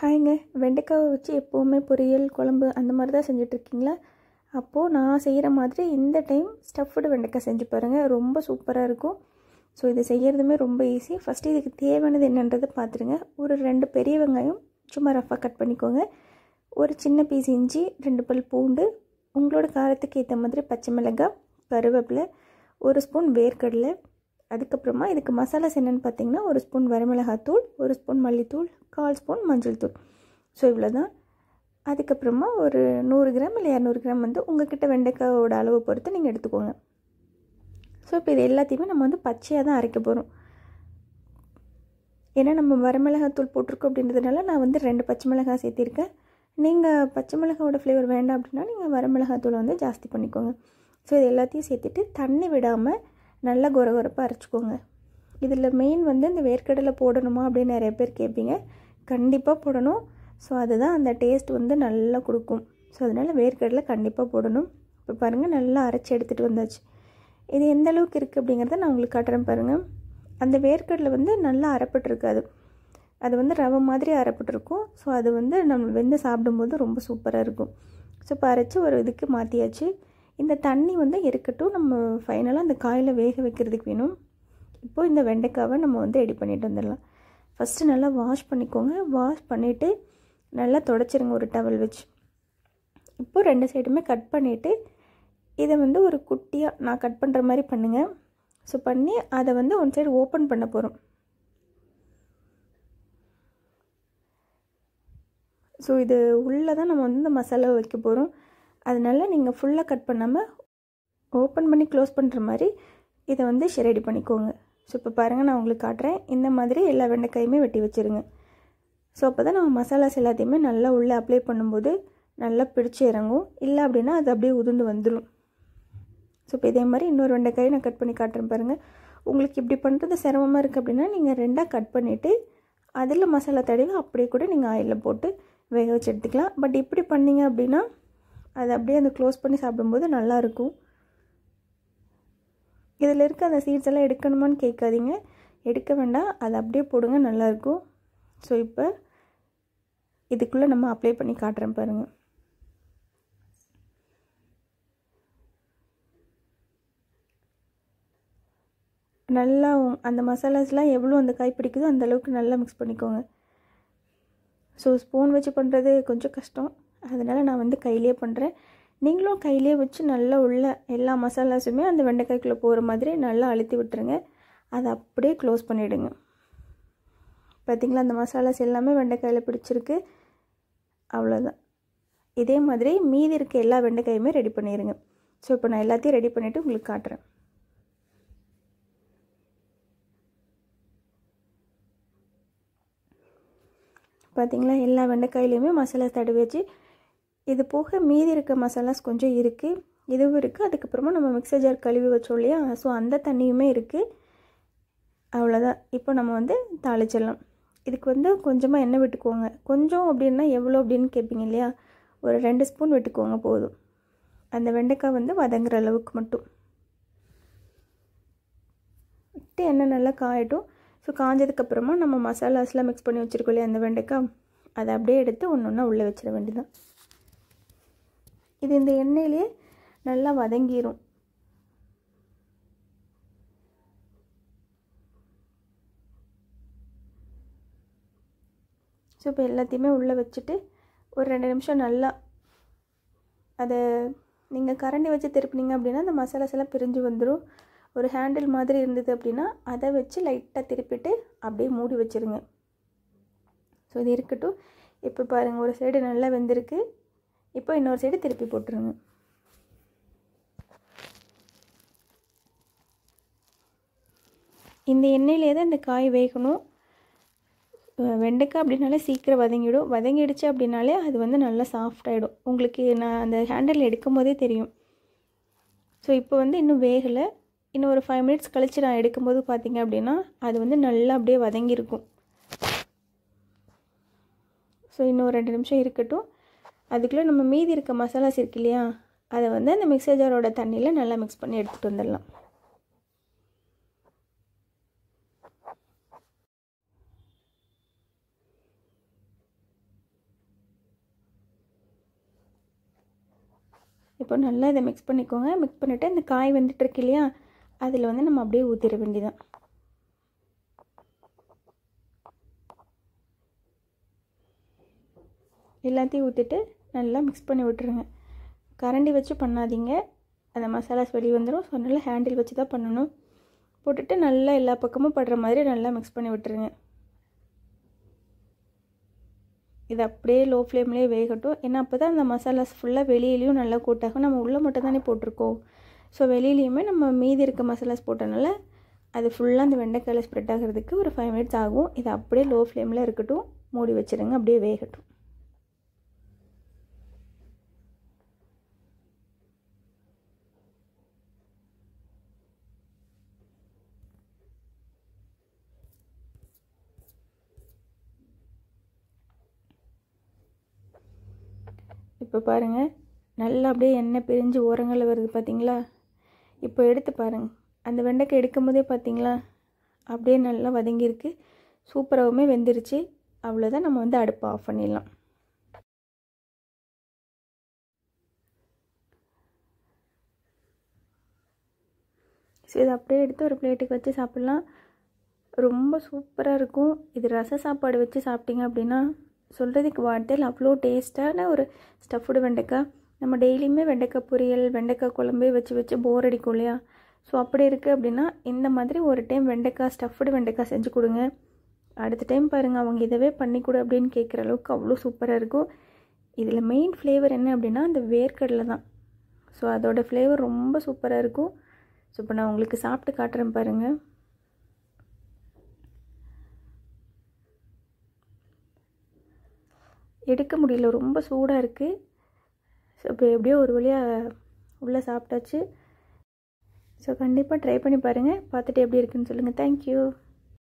ஹாய்ங்க. வெண்டைக்காவை வச்சு எப்போவுமே பொரியல், குழம்பு அந்த மாதிரி தான் செஞ்சிட்ருக்கீங்களா? அப்போது நான் செய்கிற மாதிரி இந்த டைம் ஸ்டஃப்டு வெண்டைக்காய் செஞ்சு பாருங்கள். ரொம்ப சூப்பராக இருக்கும். ஸோ இது செய்கிறதுமே ரொம்ப ஈஸி. ஃபஸ்ட்டு இதுக்கு தேவையானது என்னன்றதை பார்த்துருங்க. ஒரு 2 பெரிய வெங்காயம் சும்மா ரஃபாக கட் பண்ணிக்கோங்க. ஒரு சின்ன பீஸ் இஞ்சி, 2 பல் பூண்டு, உங்களோட காரத்துக்கு ஏற்ற மாதிரி பச்சை மிளகாய், கருவேப்பிலை, 1 ஸ்பூன் வேர்க்கடலை. அதுக்கப்புறமா இதுக்கு மசாலாஸ் என்னென்னு பார்த்தீங்கன்னா, 1 ஸ்பூன் வரமிளகாத்தூள், 1 ஸ்பூன் மல்லித்தூள், 1/4 ஸ்பூன் மஞ்சள் தூள். ஸோ இவ்வளோ தான். அதுக்கப்புறமா ஒரு 100 கிராம் இல்லை 200 கிராம் வந்து உங்கள்கிட்ட வெண்டைக்காயோட அளவு பொறுத்து நீங்கள் எடுத்துக்கோங்க. ஸோ இப்போ இது எல்லாத்தையுமே நம்ம வந்து பச்சையாக தான் அரைக்க போகிறோம். ஏன்னா நம்ம வரமிளகாத்தூள் போட்டிருக்கோம் அப்படின்றதுனால நான் வந்து 2 பச்சை மிளகாய் சேர்த்திருக்கேன். நீங்கள் பச்சை மிளகாவோட ஃப்ளேவர் வேண்டாம் அப்படின்னா நீங்கள் வரமிளகாத்தூளை வந்து ஜாஸ்தி பண்ணிக்கோங்க. ஸோ இது எல்லாத்தையும் சேர்த்துட்டு தண்ணி விடாமல் நல்லா கொரகொரப்பாக அரைச்சிக்கோங்க. இதில் மெயின் வந்து இந்த வேர்க்கடலை போடணுமா அப்படின்னு நிறைய பேர் கேட்பீங்க. கண்டிப்பாக போடணும். ஸோ அதுதான் அந்த டேஸ்ட் வந்து நல்லா கொடுக்கும். ஸோ அதனால் வேர்க்கடலை கண்டிப்பாக போடணும். இப்போ பாருங்கள், நல்லா அரைச்சி எடுத்துகிட்டு வந்தாச்சு. இது எந்த அளவுக்கு இருக்குது அப்படிங்கிறத நான் உங்களுக்கு காட்டுறேன் பாருங்கள். அந்த வேர்க்கடலை வந்து நல்லா அரைப்பட்டுருக்காது, அது வந்து ரவை மாதிரி அரைப்பட்டுருக்கும். ஸோ அது வந்து நம்ம வெந்து சாப்பிடும்போது ரொம்ப சூப்பராக இருக்கும். ஸோ இப்போ அரைச்சி ஒரு இதுக்கு மாற்றியாச்சு. இந்த தண்ணி வந்து இருக்கட்டும், நம்ம ஃபைனலாக அந்த காயில் வேக வைக்கிறதுக்கு வேணும். இப்போது இந்த வெண்டைக்காவை நம்ம வந்து ரெடி பண்ணிட்டு வந்துடலாம். ஃபஸ்ட்டு நல்லா வாஷ் பண்ணிக்கோங்க. வாஷ் பண்ணிவிட்டு நல்லா துடைச்சிருங்க ஒரு டவல் வச்சு. இப்போது 2 சைடுமே கட் பண்ணிவிட்டு இதை வந்து ஒரு குட்டியாக நான் கட் பண்ணுற மாதிரி பண்ணுங்கள். ஸோ பண்ணி அதை வந்து ஒன் சைடு ஓப்பன் பண்ண போகிறோம். ஸோ இது உள்ளே தான் நம்ம வந்து இந்த மசாலாவை வைக்க போகிறோம். அதனால் நீங்கள் ஃபுல்லாக கட் பண்ணாமல் ஓப்பன் பண்ணி க்ளோஸ் பண்ணுற மாதிரி இதை வந்து ரெடி பண்ணிக்கோங்க. ஸோ இப்போ பாருங்கள், நான் உங்களுக்கு காட்டுறேன். இந்த மாதிரி எல்லா வெண்டைக்காயுமே வெட்டி வச்சுருங்க. ஸோ அப்போ தான் நம்ம மசாலாஸ் எல்லாத்தையுமே நல்லா உள்ளே அப்ளை பண்ணும்போது நல்லா பிடிச்சி இறங்கும். இல்லை அப்படின்னா அது அப்படியே உதிர்ந்து வந்துடும். ஸோ இப்போ இதே மாதிரி இன்னொரு வெண்டைக்காயை நான் கட் பண்ணி காட்டுறேன் பாருங்கள். உங்களுக்கு இப்படி பண்ணுறது சிரமமாக இருக்குது அப்படின்னா நீங்கள் 2ஆக கட் பண்ணிவிட்டு அதில் மசாலா தடவி அப்படியே கூட நீங்கள் ஆயிலில் போட்டு வேக வச்சு எடுத்துக்கலாம். பட் இப்படி பண்ணிங்க அப்படின்னா அது அப்படியே அந்த க்ளோஸ் பண்ணி சாப்பிடும்போது நல்லாயிருக்கும். இதில் இருக்க அந்த சீட்ஸ் எல்லாம் எடுக்கணுமான்னு கேட்காதீங்க, எடுக்க வேண்டாம், அதை அப்படியே போடுங்க, நல்லாயிருக்கும். ஸோ இப்போ இதுக்குள்ளே நம்ம அப்ளை பண்ணி காட்டுறேன் பாருங்கள். நல்லா அந்த மசாலாஸ்லாம் எவ்வளோ அந்த காய் பிடிக்குதோ அந்தளவுக்கு நல்லா மிக்ஸ் பண்ணிக்கோங்க. ஸோ ஸ்பூன் வச்சு பண்ணுறது கொஞ்சம் கஷ்டம், அதனால் நான் வந்து கையிலே பண்ணுறேன். நீங்களும் கையிலே வச்சு நல்லா உள்ள எல்லா மசாலாஸுமே அந்த வெண்டைக்காய்க்குள்ளே போகிற மாதிரி நல்லா அழுத்தி விட்டுருங்க. அதை அப்படியே க்ளோஸ் பண்ணிவிடுங்க. பார்த்திங்களா, அந்த மசாலாஸ் எல்லாமே வெண்டைக்காயில் பிடிச்சிருக்கு. அவ்வளோதான். இதே மாதிரி மீதி இருக்க எல்லா வெண்டைக்காயுமே ரெடி பண்ணிடுங்க. ஸோ இப்போ நான் எல்லாத்தையும் ரெடி பண்ணிவிட்டு உங்களுக்கு காட்டுறேன். பார்த்திங்களா, எல்லா வெண்டைக்காயிலையுமே மசாலாஸ் தடவி வச்சு, இது போக மீதி இருக்க மசாலாஸ் கொஞ்சம் இருக்குது, இதுவும் இருக்குது. அதுக்கப்புறமா நம்ம மிக்சர் ஜார் கழுவி வச்சோம் இல்லையா, ஸோ அந்த தண்ணியுமே இருக்குது. அவ்வளோதான். இப்போ நம்ம வந்து தாளிச்சிடலாம். இதுக்கு வந்து கொஞ்சமாக எண்ணெய் விட்டுக்கோங்க. கொஞ்சம் அப்படின்னா எவ்வளோ அப்படின்னு கேட்பீங்க இல்லையா, ஒரு 2 ஸ்பூன் விட்டுக்கோங்க போதும். அந்த வெண்டைக்காய் வந்து வதங்குற அளவுக்கு மட்டும் விட்டு எண்ணெய் நல்லா காயட்டும். ஸோ காஞ்சதுக்கப்புறமா நம்ம மசாலாஸ்லாம் மிக்ஸ் பண்ணி வச்சுருக்கோம் இல்லையா அந்த வெண்டைக்காய், அதை அப்படியே எடுத்து ஒன்று ஒன்றா உள்ளே வச்சிட வேண்டியதான். இது இந்த எண்ணெயிலே நல்லா வதங்கிடும். ஸோ இப்போ எல்லாத்தையுமே உள்ளே வச்சுட்டு ஒரு 2 நிமிஷம் நல்லா அதை நீங்கள் கரண்டி வச்சு திருப்பினீங்க அப்படின்னா அந்த மசாலாஸ் எல்லாம் பிரிஞ்சு வந்துடும். ஒரு ஹேண்டில் மாதிரி இருந்தது அப்படின்னா அதை வச்சு லைட்டாக திருப்பிட்டு அப்படியே மூடி வச்சுருங்க. ஸோ இது இருக்கட்டும். இப்போ பாருங்கள், ஒரு சைடு நல்லா வெந்திருக்கு. இப்போ இன்னொரு சைடு திருப்பி போட்டுருங்க. இந்த எண்ணெயிலே தான் இந்த காய் வேகணும். வெண்டைக்காய் அப்படின்னாலே சீக்கிரம் வதங்கிடும். வதங்கிடுச்சு அப்படின்னாலே அது வந்து நல்லா சாஃப்டாகிடும். உங்களுக்கு நான் அந்த ஹேண்டில் எடுக்கும் போதே தெரியும். ஸோ இப்போ வந்து இன்னும் வேகலை. இன்னும் ஒரு 5 மினிட்ஸ் கழித்து நான் எடுக்கும்போது பார்த்திங்க அப்படின்னா அது வந்து நல்லா அப்படியே வதங்கியிருக்கும். ஸோ இன்னும் 2 நிமிஷம் இருக்கட்டும். அதுக்குள்ளே நம்ம மீதி இருக்க மசாலாஸ் இருக்கு இல்லையா, அதை வந்து அந்த மிக்சர் ஜாரோட தண்ணியில் நல்லா மிக்ஸ் பண்ணி எடுத்துகிட்டு வந்துடலாம். இப்போ நல்லா இதை மிக்ஸ் பண்ணிக்கோங்க. மிக்ஸ் பண்ணிவிட்டு இந்த காய் வந்துட்டு இருக்கு இல்லையா, அதில் வந்து நம்ம அப்படியே ஊற்றிட வேண்டியதான். எல்லாத்தையும் ஊற்றிட்டு நல்லா மிக்ஸ் பண்ணி விட்டுருங்க. கரண்டி வச்சு பண்ணாதீங்க, அந்த மசாலாஸ் வெளியே வந்துடும். ஸோ நல்லா ஹேண்டில் வச்சு தான் பண்ணணும். போட்டுட்டு நல்லா எல்லா பக்கமும் படுற மாதிரி நல்லா மிக்ஸ் பண்ணி விட்டுருங்க. இது அப்படியே லோ ஃப்ளேம்லேயே வேகட்டும். ஏன்னா அப்போ தான் அந்த மசாலாஸ் ஃபுல்லாக வெளியிலையும் நல்லா கூட்டாகும். நம்ம உள்ளே மட்டும் தானே போட்டிருக்கோம். ஸோ வெளியிலையுமே நம்ம மீதி இருக்க மசாலாஸ் போட்டனால அது ஃபுல்லாக அந்த வெண்டைக்காயில் ஸ்ப்ரெட் ஆகிறதுக்கு ஒரு 5 மினிட்ஸ் ஆகும். இது அப்படியே லோ ஃப்ளேமில் இருக்கட்டும், மூடி வச்சுருங்க, அப்படியே வேகட்டும். இப்போ பாருங்கள், நல்லா அப்படியே எண்ணெய் பிரிஞ்சு ஓரங்களில் வருது பார்த்தீங்களா. இப்போ எடுத்து பாருங்கள், அந்த வெண்டைக்காய் எடுக்கும் போதே பார்த்தீங்களா அப்படியே நல்லா வதங்கியிருக்கு, சூப்பராகவுமே வெந்துருச்சு. அவ்வளோதான், நம்ம வந்து அடுப்பை ஆஃப் பண்ணிடலாம். ஸோ இதை அப்படியே எடுத்து ஒரு பிளேட்டுக்கு வச்சு சாப்பிட்லாம். ரொம்ப சூப்பராக இருக்கும். இது ரச சாப்பாடு வச்சு சாப்பிட்டிங்க அப்படின்னா சொல்கிறதுக்கு வார்த்தையில் அவ்வளோ டேஸ்ட்டான ஒரு ஸ்டஃப்டு வெண்டைக்காய். நம்ம டெய்லியுமே வெண்டைக்காய் பொரியல், வெண்டைக்காய் குழம்பே வச்சு வச்சு போர் அடிக்கும் இல்லையா. ஸோ அப்படி இருக்குது அப்படின்னா இந்த மாதிரி ஒரு டைம் வெண்டைக்காய் ஸ்டஃப்டு வெண்டைக்காய் செஞ்சு கொடுங்க. அடுத்த டைம் பாருங்கள், அவங்க இதவே பண்ணி கொடு அப்படின்னு கேட்குற அளவுக்கு அவ்வளோ சூப்பராக இருக்கும். இதில் மெயின் ஃப்ளேவர் என்ன அப்படின்னா அந்த வேர்க்கடலை தான். ஸோ அதோடய ஃப்ளேவர் ரொம்ப சூப்பராக இருக்கும். ஸோ இப்போ நான் உங்களுக்கு சாப்பிட்டு காட்டுறேன் பாருங்கள். எடுக்க முடியல, ரொம்ப சூடாக இருக்குது. ஸோ இப்போ எப்படியோ ஒரு வழியாக உள்ளே சாப்பிட்டாச்சு. ஸோ கண்டிப்பாக ட்ரை பண்ணி பாருங்கள், பார்த்துட்டு எப்படி இருக்குன்னு சொல்லுங்கள். தேங்க்யூ.